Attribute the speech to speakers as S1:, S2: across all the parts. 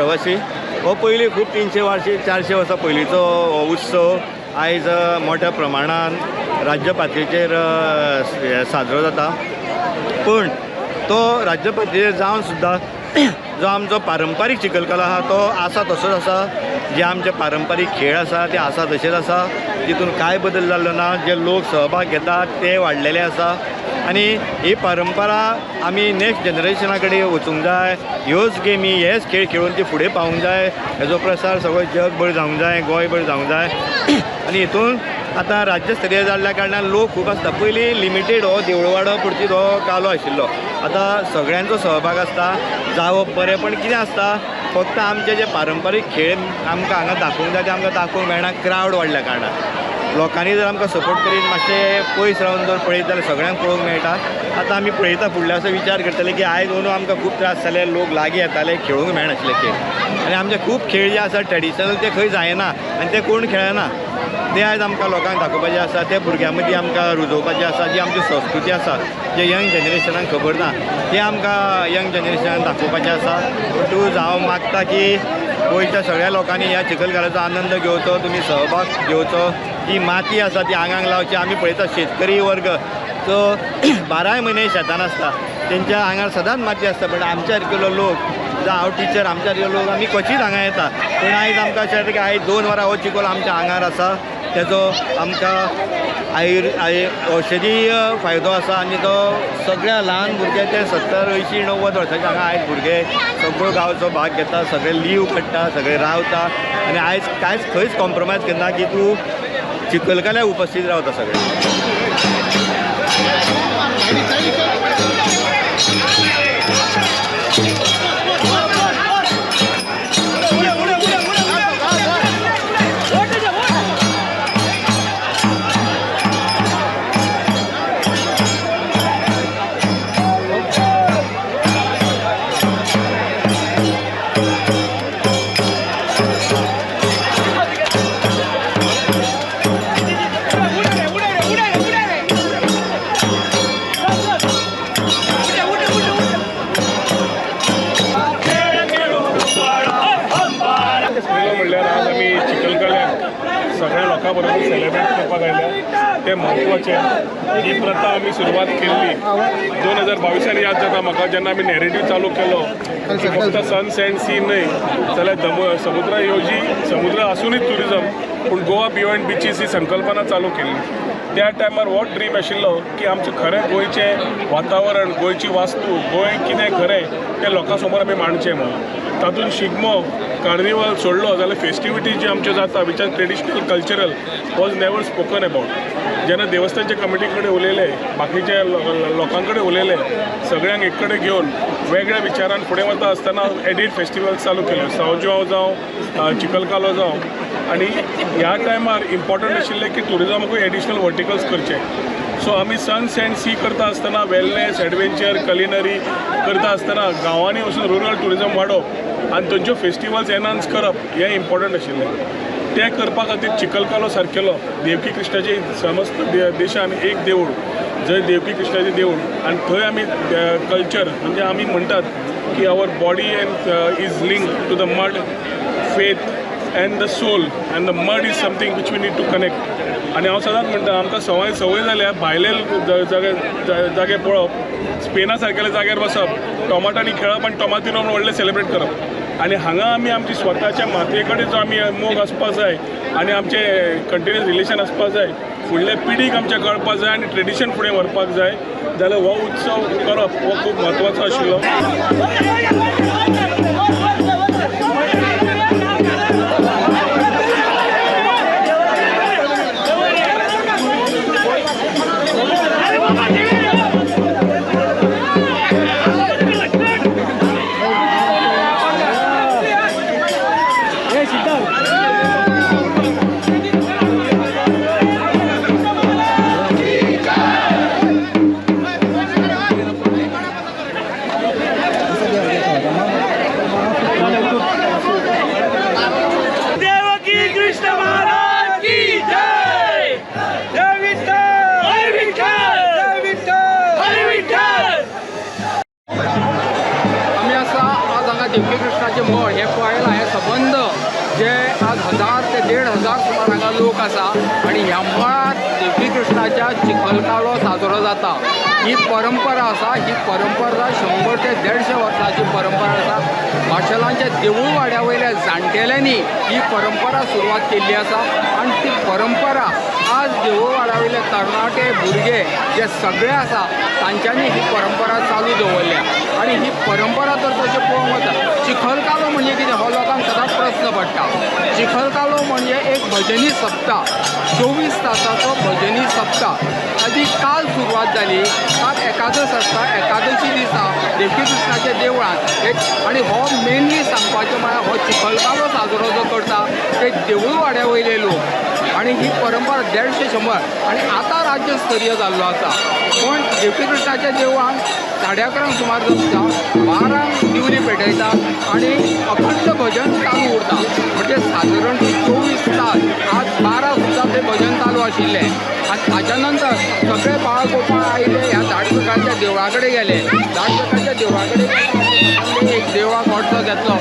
S1: सहवासी हो पयलीं खूब 300 वर्षी 400 वर्सां पयलींचो हो उत्सव आयज मोठ्या प्रमाणान राज्य पातळीचेर साजरो जाता। पूण तो राज्य पातळीचेर जावन सुद्दां जो आमचो पारंपारीक चिखलकालो आहा तो आसा तसोच आसा। जे आमचे पारंपारीक खेळ आसा ते आसा तशेच आसा, तितून कांय बदल जाल्लो ना। जे लोक सहभाग घेतात ते वाडलेले आसा आनी ही परंपरा आमी नेक्स्ट जनरेशना कडेन वचूंक जाय। ह्योच गेमी हेच खेळ खेळून ती फुडें पावूंक जाय। हेजो प्रसार सगळो जगभर जावंक जाय, गोंयभर जावंक जाय। आनी हितून आतां राज्यस्तरीय जाल्ल्या कारणान लोक खूब आसता। पयलीं लिमिटेड हो देवळवाडो पुरतीच हो कालो आशिल्लो, आतां सगळ्यांचो सहभाग आसता। जावप बरें, पण कितें आसता फक्त आमचे जे पारंपारीक खेळ आमकां हांगा दाखोवंक जाय ते आमकां दाखोवंक मेळना क्रावड वाडल्या कारणान। लोकांनी जर आमकां सपोर्ट करीत मातशें पयस रावन जर पळयत जाल्यार सगळ्यांक पळोवंक मेळटा। आतां आमी पळयता फुडल्या वर्सा विचार करतले की आयज अंदू आमकां खूब त्रास जाले, लोक लागीं येताले, खेळूंक मेळनाशिल्ले खेळ। आनी आमचे खूब खेळ जे आसा ट्रेडिशनल ते खंय जायना आनी ते कोण खेळना, ते आयज आमकां लोकांक दाखोवपाचे आसा। ते भुरग्यां मदीं आमकां रुजोवपाचे आसा। जी आमची संस्कृती आसा जे यंग जनरेशनाक खबर ना ते आमकां यंग जनरेशनाक दाखोवपाचें आसा। तूं हांव मागता की गोंयच्या सगळ्या लोकांनी ह्या चिखलकाल्याचो आनंद घेवचो, तुमी सहभाग घेवचो। ही माती आसा ती आंगांक लावची। आमी पळयता शेतकरी वर्ग जो 12 म्हयने शेतान आसता, तेंच्या आंगार सदांच माती आसता। पण आमच्या सारकेलो लोक जावं हांव टिचर, आमच्या सारके लोक आमी क्वचित हांगा येता, पूण आयज आमकां अशें जाता की आयज 2 वरां हो चिखल आमच्या आंगार आसा। तेजो आमकां औषधीय फायदो आसा आनी तो सगळ्या ल्हान भुरगे ते 70, 80, 90 वर्सांचे हांगा आयज भुरगे सगळो गांवचो भाग घेता, सगळे लीव काडटा, सगळे रावता आनी आयज कांयच खंयच कॉम्प्रोमायज करना की तूं चिखलकाल्यार उपस्थित रावता सगळे।
S2: सगळ्या लोकांबरोबर सेलिब्रेट करपाक आयल्या ते म्हत्वाचे। ही प्रथा आमी सुरवात केल्ली 2022 याद जाता म्हाका, जेन्ना आमी नॅरेटिव्ह चालू केलो की फक्त सन्स एंड सी न्हय जाल्यार समुद्र येवजी, समुद्र आसूनच ट्युरिजम, पूण गोवा बियॉन्ड बिचीस ही संकल्पना चालू केल्ली। त्या टायमार हो ड्रीम आशिल्लो की आमचें खरें गोंयचें वातावरण, गोंयची वास्तू, गोंय कितें खरें तें लोकां समोर आमी मांडचें म्हणून। तातूंत शिगमो, कार्निवल सोडलो जाल्यार फेस्टिविटी जी आमच्यो जाता which are traditional cultural was never spoken about. जेन्ना देवस्थानचे कमिटी कडेन उलयले, बाकीच्या लोकां कडेन उलयले, सगळ्यांक एक कडेन घेवन वेगळ्या विचारान फुडें वता आसतना एडीट फेस्टिवल्स चालू केले, सावजो जावं चिखलकालो जावं। आनी ह्या टायमार इम्पॉर्टंट आशिल्लें की ट्युरिजमाकूय एडिशनल वर्टिकल्स करचे। सो आमी सन्स एंड सी करता आसतना वेलनेस, एडवेंचर, कलिनरी करता आसतना गांवांनी वचून रुरल ट्युरिजम वाडोवप आनी थंयच्यो फेस्टिवल्स एनहान्स करप हें इम्पॉर्टंट आशिल्लें। तें करपा खातीर चिखलकालो सारकेलो देवकी कृष्णाचे समस्त देशान एक देवूळ, जंय देवकी कृष्णाचें देवूळ, आनी थंय आमी कल्चर म्हणजे आमी म्हणटात की our body and is link to the mud, faith and the soul, and the mud is something which we need to connect. आनी हांव सदांच म्हणटा आमकां संवय जाल्या भायले जागे पळोवप, स्पेना सारकेल्या जाग्यार वचप, टोमाटांनी खेळप आनी टोमाटिनो व्हडलें सेलिब्रेट करप। आनी हांगा आमी आमची स्वताच्या मातये कडेन जो आमी मोग आसपाक जाय आनी आमचे कंटिन्यूस रिलेशन आसपाक जाय, फुडले पिढीक आमच्या कळपाक जाय आनी ट्रेडिशन फुडें व्हरपाक जाय, जाल्यार हो उत्सव करप हो खूब म्हत्वाचो आशिल्लो।
S3: मुळात देवकी कृष्णाच्या चिखलकालो साजरो जाता. ही परंपरा आसा, ही परंपरा 100 ते 150 वर्सांची परंपरा आसा. माशेलांच्या देवूळ वाड्या वयल्या जाणटेल्यांनी ही परंपरा सुरवात केल्ली आसा आनी ती परंपरा आज देवूळ वाड्या वयले तरणाटे भुरगे जे सगळे आसा तांच्यांनी ही परंपरा चालू दवरल्या. आनी ही परंपरा तर तशें पळोवंक वता चिखलकालो म्हणजे कितें हो लोकांक सदांच प्रस्न पडटा. चिखलकालो म्हणजे एक भजनी सप्ताह, 24 तासाचो भजनी सप्ताह. ताची काल सुरवात जाली. काल एकादश आसता, एकादशी दिसा देवकी कृष्णाच्या देवळांत आनी हो मेनली सांगपाचें म्हळ्यार हो चिखलकालो साजरो जो करता ते देवूळ वाड्या वयले लोक. आनी ही परंपरा 150-100 आनी आतां राज्यस्तरीय जाल्लो आसा. पूण देवकी कृष्णाच्या देवळांत 11:30 सुमार जमता, 12 दिवली पेटयतात आनी अखंड भजन चालू उरता. म्हणजे सादारण 24 तास आज 12 सुद्दां तें भजन चालू आशिल्लें. आनी ताच्या नंतर सगळे बाळगोपाळ आयले ह्या झाडपिकाच्या देवळा कडेन गेले. झाडपिकाच्या देवळा कडेन एक देवळाक वटचो घेतलो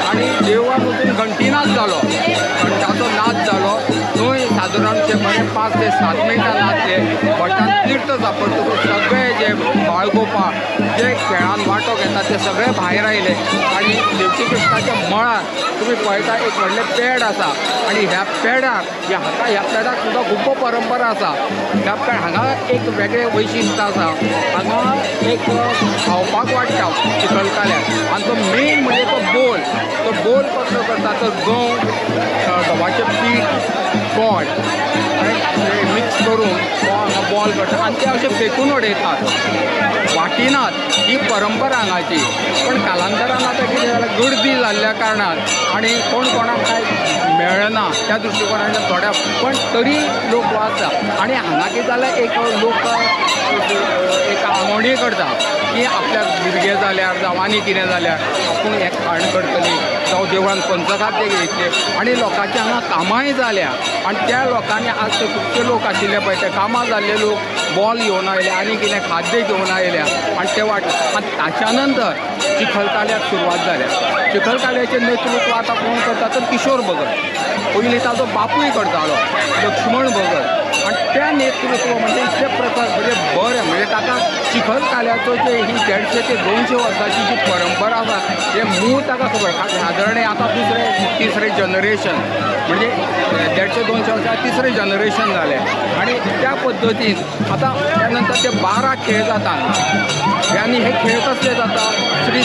S3: आनी देवळाक वचून घंटीनाच जालो, घंटाचो नाच जालो. थंय सादारणशे बरे 5 ते 7 मिनटां नाचले. भटान तीर्थ सापडटकूच सगळे जे बाळगोपाळ जे खेळान वांटो घेतात ते सगळे भायर आयले आनी देवकी कृष्णाच्या मळार तुमी पळयता एक व्हडलें पेड आसा आनी ह्या पेडार ह्या पेडाक सुद्दां खूब परंपरा आसा. ह्या हांगा एक वेगळें वैशिश्ट आसा. हांगा एक खावपाक वाडटा चिखलकाल्याक आनी तो मेन म्हणजे तो बोल कसलो करता तर गंवाचें पीठ गोड मिक्स करून हांगा बॉल करता आनी ते अशें फेकून उडयतात, वाटिनात. ही परंपरा हांगाची. पण कालांतरान आतां कितें जाल्यार गर्दी जाल्ल्या कारणान आनी कोण कोणाक कांय मेळना त्या दृश्टिकोनांतल्यान थोड्या पण तरी लोक वाचता. आनी हांगा कितें जाल्यार एक लोक एक आंगवणी करता की आपल्याक भुरगे जाल्यार जावं आनी कितें जाल्यार आपूण एक खाण करतली जावं देवळान पंचखाद्य घेतले आनी लोकांची हांगा कामांय जाल्या. आनी त्या लोकांनी आज ते खुबशे लोक आशिल्ले पळय ते कामां जाल्ले लोक बॉल घेवन आयले आनी कितें खाद्य घेवन आयल्या आनी ते वाट. आनी ताच्या नंतर चिखलकाल्याक सुरवात जाल्या. चिखलकाल्याचें नेतृत्व आतां कोण करता तर किशोर भगत. पयलीं ताजो बापूय करतालो लक्ष्मण भगत. आनी त्या नेतृत्व म्हणजे इतले प्रकार म्हणजे बरें म्हणजे ताका चिखलकाल्याचो जे ही 150 ते 200 वर्सांची जी परंपरा आसा हे मूळ ताका खबर. सादारण आतां तिसरें जनरेशन म्हणजे 150-200 वर्सां तिसरें जनरेशन जालें आनी त्या पद्दतीन आतां त्या नंतर ते 12 खेळ जाता. आनी हे खेळ कसले जाता श्री